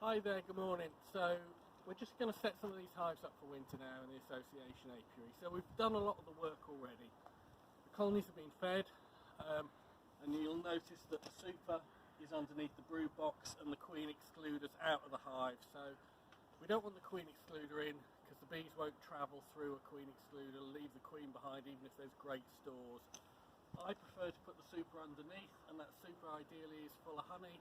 Hi there, good morning. So we're just going to set some of these hives up for winter now in the association apiary. So we've done a lot of the work already. The colonies have been fed, and you'll notice that the super is underneath the brood box and the queen excluder's out of the hive. So we don't want the queen excluder in because the bees won't travel through a queen excluder, leave the queen behind even if there's great stores. I prefer to put the super underneath, and that super ideally is full of honey.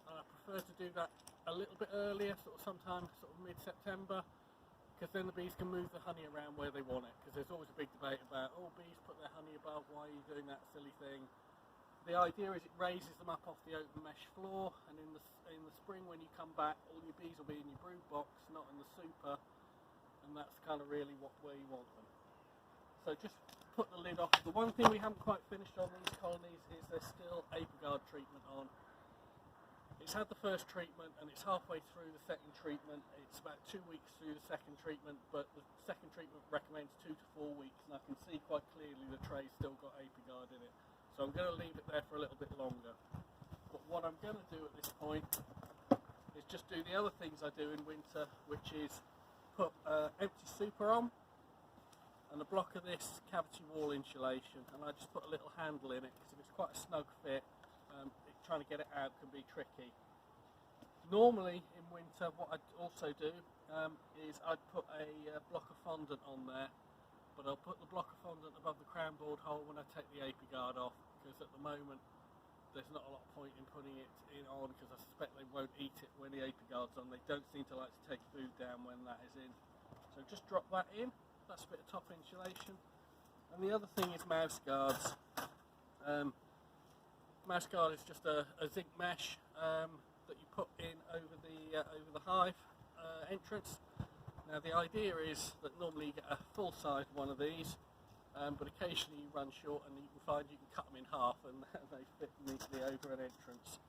And I prefer to do that a little bit earlier, sometime mid-September, because then the bees can move the honey around where they want it. Because there's always a big debate about, oh, bees put their honey above, why are you doing that silly thing? The idea is it raises them up off the open mesh floor, and in the spring when you come back, all your bees will be in your brood box, not in the super, and that's kind of really where you want them. So just put the lid off. The one thing we haven't quite finished on these colonies is there's still apiarguard treatment on. It's had the first treatment and it's halfway through the second treatment. It's about 2 weeks through the second treatment, but the second treatment recommends 2 to 4 weeks, and I can see quite clearly the tray's still got apiarguard in it. So I'm going to leave it there for a little bit longer. But what I'm going to do at this point is just do the other things I do in winter, which is put empty super on and a block of this cavity wall insulation, and I just put a little handle in it because if it's quite a snug fit, trying to get it out can be tricky. Normally in winter what I'd also do is I'd put a block of fondant on there, but I'll put the block of fondant above the crown board hole when I take the apiarguard off, because at the moment there's not a lot of point in putting it on because I suspect they won't eat it when the apiarguard's on. They don't seem to like to take food down when that is in. So just drop that in. That's a bit of top insulation. And the other thing is mouseguards. Mouseguard is just a zinc mesh that you put in over the hive entrance. Now the idea is that normally you get a full size one of these, but occasionally you run short and you can find you can cut them in half and they fit neatly over an entrance.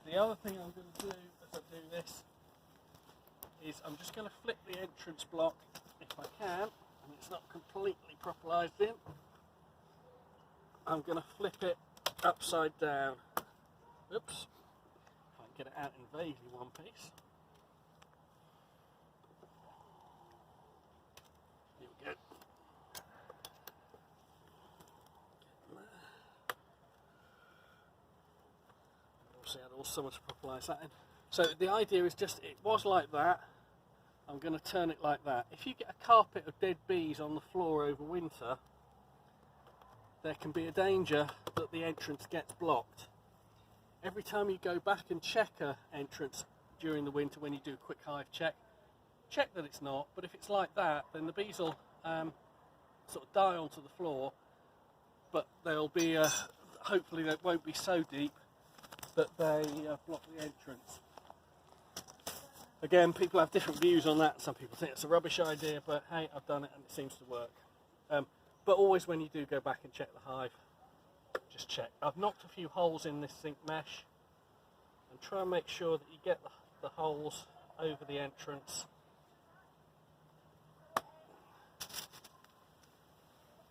The other thing I'm going to do as I do this is I'm just going to flip the entrance block if I can, and it's not completely properlised in. I'm going to flip it upside down. Oops. If I can get it out in vaguely one piece. Here we go. Obviously I had also much to properlise that in. So the idea is just, it was like that. I'm going to turn it like that. If you get a carpet of dead bees on the floor over winter, there can be a danger that the entrance gets blocked. Every time you go back and check an entrance during the winter when you do a quick hive check that it's not, but if it's like that, then the bees will sort of die onto the floor, but they'll be, hopefully they won't be so deep that they block the entrance. Again, people have different views on that. Some people think it's a rubbish idea, but hey, I've done it and it seems to work. But always when you do go back and check the hive, just check. I've knocked a few holes in this zinc mesh and try and make sure that you get the holes over the entrance.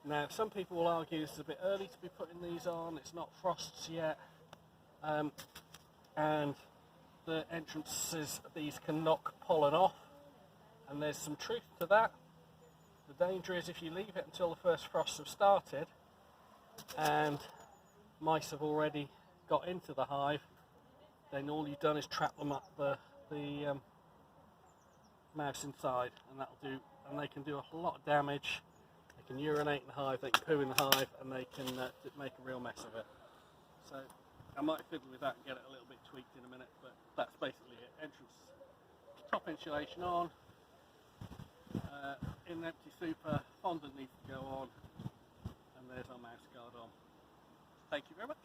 Now some people will argue this is a bit early to be putting these on, it's not frosts yet, and the entrances, these can knock pollen off, and there's some truth to that. The danger is if you leave it until the first frosts have started and mice have already got into the hive, then all you've done is trap them up the mouse inside, and they can do a lot of damage. They can urinate in the hive, they can poo in the hive, and they can make a real mess of it. So I might fiddle with that and get it a little bit tweaked in a minute, but that's basically it. Entrance, top insulation on. In empty super, fondant needs to go on, and there's our mouseguard on. Thank you very much.